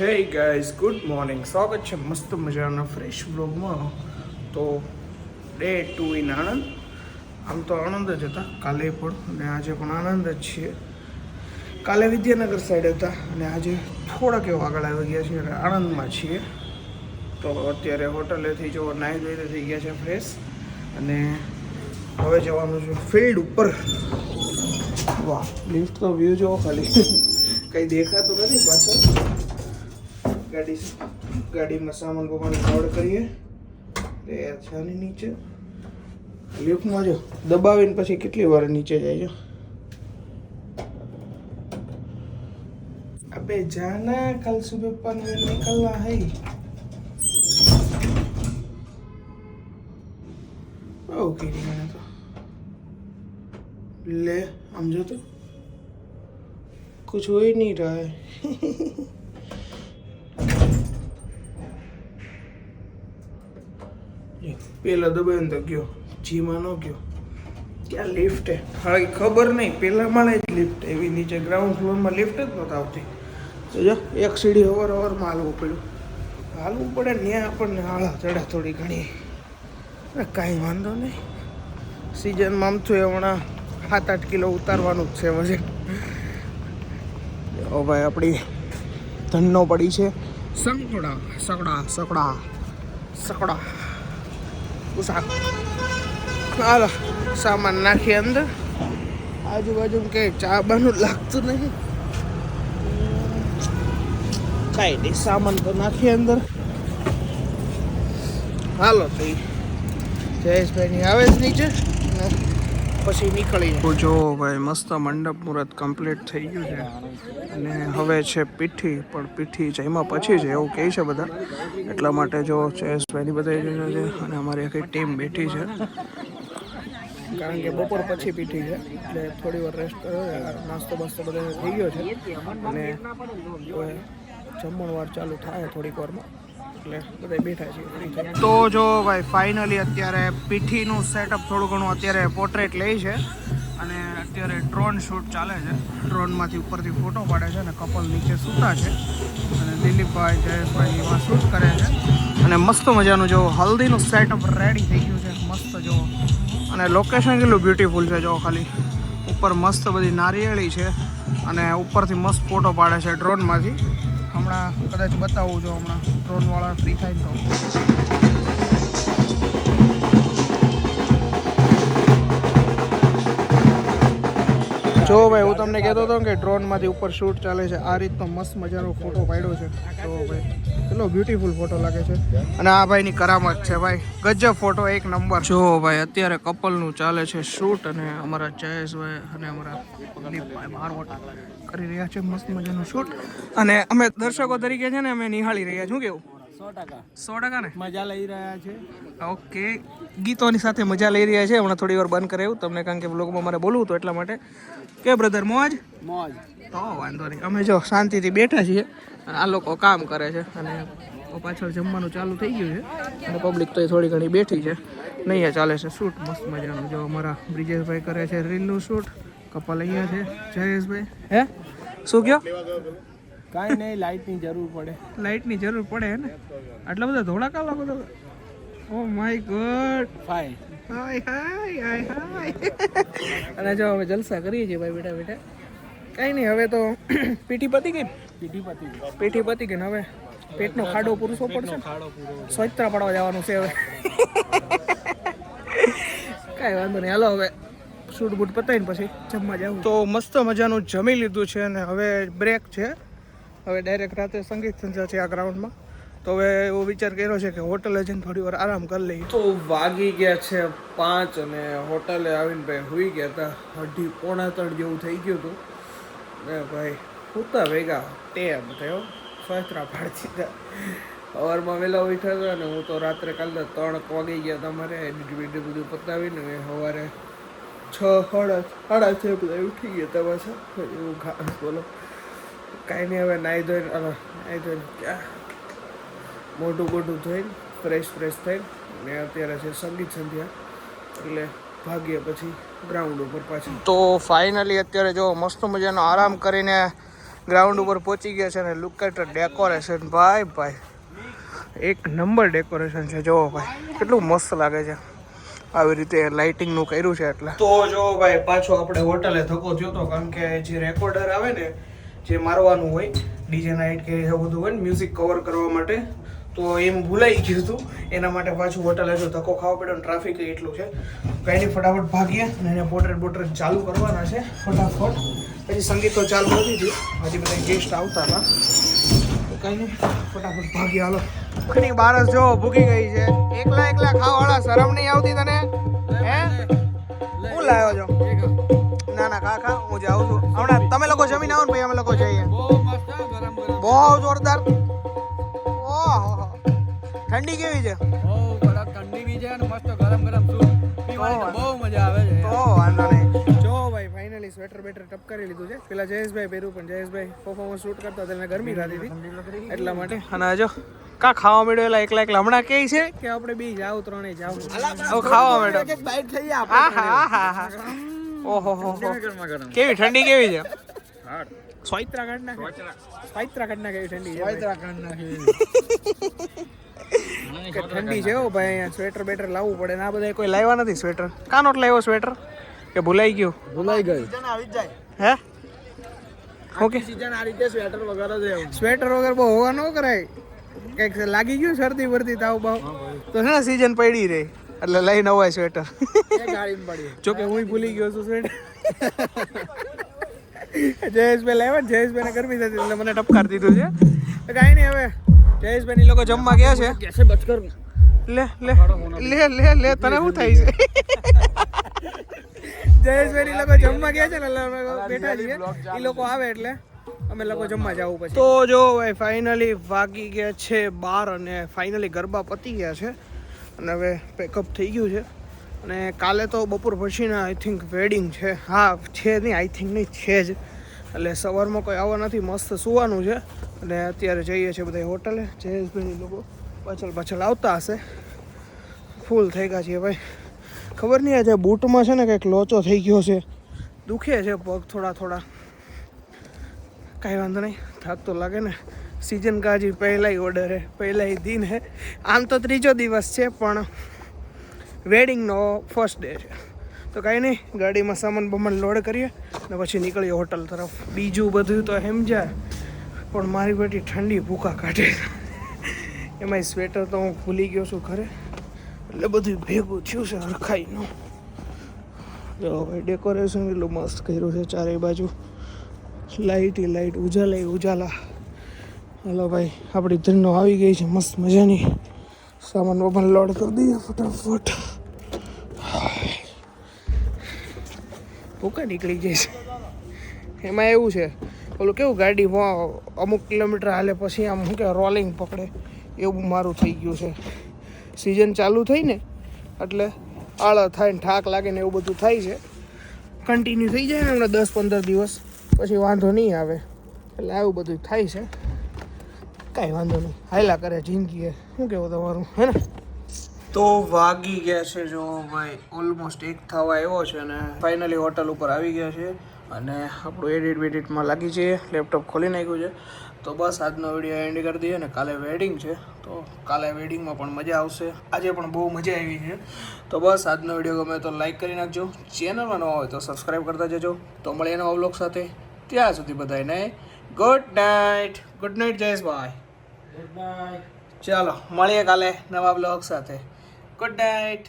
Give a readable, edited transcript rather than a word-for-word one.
Hey guys good morning, સ્વાગત છે મસ્ત મજાના ફ્રેશ બ્લોગમાં. તો ડે 2 ઇન આણંદ. આમ તો આણંદ જ હતા કાલે પણ અને આજે પણ આણંદ જ છીએ. કાલે વિદ્યાનગર સાઈડ હતા અને આજે થોડાક એવા આગળ આવી ગયા છીએ અને આણંદમાં છીએ. તો અત્યારે હોટલેથી જો નાહી ધોઈને થઈ ગયા છે ફ્રેશ અને હવે જવાનું છે ફિલ્ડ ઉપર. વાહ, લિફ્ટ તો વ્યૂ જોવો ખાલી, કંઈ દેખાતું નથી પાછળ. ગાડીમાં સામાન બમાન લોડ કરીએ તૈયાર છે આની નીચે. લિફ્ટમાં જો દબાવીને પછી કેટલી વાર નીચે જાય છે. અબે જાના કલ સુબહ 5 બजे निकलना है. ओके मैंने तो ले समझो तो कुछ हो ही नहीं रहा है. પેલા દબાઈને તો ગયો, જીમાં ન ગયો. ક્યાં લિફ્ટ હે? હા, ખબર નહીં, પેલા માળે જ લિફ્ટ એવી, નીચે ગ્રાઉન્ડ ફ્લોરમાં લિફ્ટ જ નહોતી આવતી. તો જો એક સીડી અવારમાં હાલવું પડ્યું. હાલવું પડે ને ત્યાં આપણને આળા ચડે થોડી ઘણી. કાંઈ વાંધો નહીં, સિઝનમાં આમ થયું હમણાં 7-8 કિલો ઉતારવાનું જ છે વજન. ઓ ભાઈ, આપણી ધનનો પડી છે સકડા સકડા સકડા સકડા. હાલો સામાન નાખી અંદર. આજુબાજુ કંઈ ચા બાનું લાગતું નહીં. કાંઈ નહીં, સામાન તો નાખીએ અંદર. હાલો તો જયેશભાઈની આવે જ નીચે પછી નીકળી જાય. જો ભાઈ, મસ્ત મંડપ મુહૂર્ત કમ્પ્લીટ થઈ ગયું છે અને હવે છે પીઠી. પણ પીઠી જઈમાં પછી છે એવું કહે છે બધા, એટલા માટે જો જયેશભાઈની બધા છે અને અમારી આખી ટીમ બેઠી છે. કારણ કે બપોર પછી પીઠી છે એટલે થોડી વાર રેસ્ટ કર્યો. નાસ્તો બાસ્તો બધા થઈ ગયો છે અને જમણવાર ચાલુ થાય થોડીક વારમાં, એટલે બધા બેઠા છીએ. તો જો ભાઈ, ફાઇનલી અત્યારે પીઠીનું સેટઅપ થોડું ઘણું અત્યારે પોર્ટ્રેટ લે છે અને અત્યારે ડ્રોન શૂટ ચાલે છે. ડ્રોનમાંથી ઉપરથી ફોટો પાડે છે અને કપલ નીચે સૂતા છે અને દિલીપભાઈ જયેશભાઈ એમાં શૂટ કરે છે. અને મસ્ત મજાનું જો હલ્દીનું સેટઅપ રેડી થઈ ગયું છે. મસ્ત જો, અને લોકેશન કેટલું બ્યુટીફુલ છે જો. ખાલી ઉપર મસ્ત બધી નારિયેળી છે અને ઉપરથી મસ્ત ફોટો પાડે છે ડ્રોનમાંથી. હમણાં કદાચ બતાવું જો, હમણાં ડ્રોનવાળા ફ્રી થાય તો. જો ભાઈ, હું તમને કહેતો હતો કે ડ્રોનમાંથી ઉપર શૂટ ચાલે છે. આ રીતનો મસ્ત મજાનો ફોટો પાડ્યો છે. તો ભાઈ, કેટલો બ્યુટીફુલ ફોટો લાગે છે. અને આ ભાઈની કરામત છે ભાઈ, ગજબ ફોટો, એક નંબર. જો ભાઈ, અત્યારે કપલનું ચાલે છે શૂટ અને અમારા જયેશભાઈ અને અમારા દિલીપભાઈ બારવટ કરી રહ્યા છે મસ્ત મજાનું શૂટ. અને અમે દર્શકો તરીકે છે ને અમે નિહાળી રહ્યા. શું કેવું? 100% ને મજા લઈ રહ્યા છે. ઓકે, ગીતોની સાથે મજા લઈ રહ્યા છે. હમણાં થોડી વાર બંધ કરે એવું તમને, કારણ કે બ્લોગમાં મારે બોલવું હતું એટલા માટે. કે બ્રધર, મોજ મોજ તો વાંધો નહીં. અમે જો શાંતિથી બેઠા છીએ અને આ લોકો કામ કરે છે અને પાછળ જમવાનું ચાલુ થઈ ગયું છે અને પબ્લિક તો થોડી ઘણી બેઠી છે. નહીં ચાલે છે શૂટ મસ્ત મજાનું. જો અમારા બ્રિજેશભાઈ કરે છે રીલનું શૂટ. કપલ અહીંયા છે. જયેશભાઈ હે શું કહો? કાંઈ નહીં, લાઇટની જરૂર પડે. લાઇટની જરૂર પડે હે ને? આટલા બધા ધોળાકા લાગો તો. Oh my God, fine. Hi hi hi hi. અને જો અમે જલસા કરીએ છીએ ભાઈ બેઠા બેઠા. કાંઈ નહીં, હવે તો પીઠી પતી ગઈ. પીઠી પતી ગઈ ને હવે પેટનો ખાડો પૂરવો પડશે. સ્વચ્છતા પાડવા જવાનું છે હવે. કાંઈ વાંધો નહીં, હાલો હવે શૂટ બૂટ પતાવીને પછી જમવા જાવ. તો મસ્ત મજાનું જમી લીધું છે અને હવે બ્રેક છે. હવે ડાયરેક્ટ રાતે સંગીત સંધ્યા છે આ ગ્રાઉન્ડમાં. તો હવે એવો વિચાર કર્યો છે કે હોટલે જઈને થોડી વાર આરામ કરી લઈએ. તો વાગી ગયા છે 5 અને હોટલે આવીને ભાઈ સુઈ ગયા હતા. 2:30-3 જેવું થઈ ગયું હતું ને ભાઈ. સૂતા ભેગા ટેમ થયો, સ્વસ્ત્રા પાડતી હતા. સવારમાં વહેલા ઉઠ્યા હતા અને હું તો રાત્રે કાલે 3 વાગી ગયા. તમારે એડિટ વિડીયો બધું પતાવીને સવારે 6-6:30 બધા ઉઠી ગયા હતા પાછા. એવું ખાસ બોલો. કાંઈ નહીં, હવે નાહી ધોઈને ક્યાં મોઢું ગોઢું ધોઈને ફ્રેશ થઈને અને અત્યારે છે સંગીત સંધ્યા, એટલે ભાગીએ પછી ગ્રાઉન્ડ ઉપર પાછી. તો ફાઇનલી અત્યારે જો મસ્ત મજાનો આરામ કરીને ગ્રાઉન્ડ ઉપર પહોંચી ગયા છે અને લુક એટ ડેકોરેશન ભાઈ એક નંબર ડેકોરેશન છે. જોવો ભાઈ કેટલું મસ્ત લાગે છે. આવી રીતે લાઇટિંગનું કર્યું છે. એટલે તો જો ભાઈ પાછો આપણે હોટલે ધક્કો થયો હતો, કારણ કે જે રેકોર્ડર આવે ને જે મારવાનું હોય ડીજે નાઇટ કે એ બધું હોય ને મ્યુઝિક કવર કરવા માટે, તો એમ ભૂલાઈ ગયું હતું. એના માટે પાછું હોટલે જો ધક્કો ખાવા પડ્યો. ટ્રાફિક એટલું છે કંઈ નહીં, ફટાફટ ભાગીએ અને એને પોર્ટ્રેટ ચાલુ કરવાના છે ફટાફટ. પછી સંગીત તો ચાલુ નથી થયું, હજી બધા ગેસ્ટ આવતા હતા. તો કંઈ નહીં, ફટાફટ ભાગીએ. હાલો ઘણી બારસ જો ભૂગી ગઈ છે. એકલા ખાવાવાળા શરમ નહીં આવતી તને? હે હું લાવ્યો છો? ના ખા હું જાઉં છું હમણાં. તમે લોકો જમીને આવો ને ભાઈ, અમે લોકો જઈએ. બહુ જોરદાર. ઓહો ઠંડી કેવી છે? ઠંડી બી છે અને મસ્ત ગરમ સૂપ પીવાની બહુ મજા આવે છે. તો વાંધો નહીં. જો ભાઈ ફાઇનલી સ્વેટર બેટર ટપકારી લીધું છે. પેલા જયેશભાઈ પહેર્યું, પણ જયેશભાઈ પરફોર્મન્સ શૂટ કરતા હતા એટલે ગરમી થતી હતી એટલા માટે. અને જો કા ખાવા મળ્યો એકલા હમણાં કે છે કે આપણે બી જાવ ત્રણેય જાવ ખાવા મળ્યો. બાઈટ ખાઈએ આપણે. હા. ઓહો કેવી ઠંડી કેવી છે? સ્વાઈત્રાખંડના કેવી ઠંડી છે? ઠંડી છે હો ભાઈ. અહીંયા સ્વેટર બેટર લાવવું પડે ને આ બધા કોઈ લાવ્યા નથી સ્વેટર. કાનો લાવ્યો સ્વેટર કે ભૂલાઈ ગયું? ભૂલાઈ ગયું. હે ઓકે સીઝન આ રીતે સ્વેટર વગર જ સ્વેટર વગર બહુ હોવા ન કરાય. કંઈક લાગી ગયું શરદી વર્દી તાવ બાવ તો છે ને સીઝન પડી રહી એટલે લઈને અવાય સ્વેટર. જોકે હું ભૂલી ગયો છું સ્વેટર. જયેશભાઈ લાવ્યા ને, જયેશભાઈને ગરમી થતી એટલે મને ટપકાર દીધું છે. કાંઈ નહીં, હવે જયેશભાઈ ની લોકો જમવા ગયા છે. લે તને શું થાય છે? જયેશભાઈ ની લોકો જમવા ગયા છે ને બેઠા છીએ. એ લોકો આવે એટલે અમે લોકો જમવા જવું પછી. તો જો ભાઈ ફાઇનલી વાગી ગયા છે 12 અને ફાઇનલી ગરબા પતી ગયા છે અને હવે પેકઅપ થઈ ગયું છે. અને કાલે તો બપોર પછીના આઈ થિંક વેડિંગ છે. હા છે નહીં, આઈ થિંક નહીં, છે જ. એટલે સવારમાં કોઈ આવવા નથી, મસ્ત સુવાનું છે. અને અત્યારે જઈએ છીએ બધા હોટલે. જયેશભાઈ લોકો પાછળ આવતા હશે. ફૂલ થઈ ગયા છીએ ભાઈ. ખબર નહીં આજે બૂટમાં છે ને કંઈક લોચો થઈ ગયો છે, દુખે છે પગ થોડા. કાંઈ વાંધો નહીં, થાક તો લાગે ને. सीजन का जी पहला ही ऑर्डर है, पहला ही दिन है. आम तो ત્રીજો દિવસ છે પણ વેડિંગનો ફર્સ્ટ ડે છે. તો કાંઈ નહીં, ગાડીમાં સામાન બમાન લોડ કરીએ ને પછી નીકળીએ હોટલ તરફ. બીજું બધું તો સમજાય પણ મારી બેટી ઠંડી ભૂકા કાઢે. એમાંય સ્વેટર તો હું ભૂલી ગયો છું ઘરે, એટલે બધું ભેગું થયું છે હરખાઈનું. જો ભાઈ ડેકોરેશન એટલું મસ્ત કર્યું છે ચારેય બાજુ. લાઇટ ઉજાલા. હલો ભાઈ, આપણી ધરનો આવી ગઈ છે મસ્ત મજાની. સામાન બમાન લોડ કરી દઈએ ફટાફટ. ભૂકા નીકળી જાય છે. એમાં એવું છે, ઓલું કેવું ગાડી અમુક કિલોમીટર હાલે પછી આમ શું કે રોલિંગ પકડે એવું મારું થઈ ગયું છે. સિઝન ચાલુ થઈ ને એટલે આળા થાય ને થાક લાગે ને એવું બધું થાય છે. કન્ટિન્યુ થઈ જાય ને હમણાં 10-15 દિવસ પછી વાંધો નહીં આવે. એટલે આવું બધું થાય છે. કાંઈ વાંધો નહીં, હાયલા કરે જિંદગી. શું કહેવું તમારું, હે ને? તો વાગી ગયા છે જો ભાઈ ઓલમોસ્ટ 1 થવા આવ્યો છે અને ફાઇનલી હોટલ ઉપર આવી ગયા છે અને આપણું એડિટમાં લાગી છે. લેપટોપ ખોલી નાખ્યું છે. તો બસ આજનો વિડીયો એન્ડ કરી દઈએ ને કાલે વેડિંગ છે તો કાલે વેડિંગમાં પણ મજા આવશે. આજે પણ બહુ મજા આવી છે. તો બસ આજનો વિડીયો ગમે તો લાઈક કરી નાખજો. ચેનલમાં નવા હોય તો સબસ્ક્રાઈબ કરતા જજો. તો મળીએ નવા વ્લોગ સાથે. ત્યાં સુધી બધાને good night Jayeshbhai. Good night. ચાલો મળીએ કાલે નવા વ્લોગ સાથે. Good night.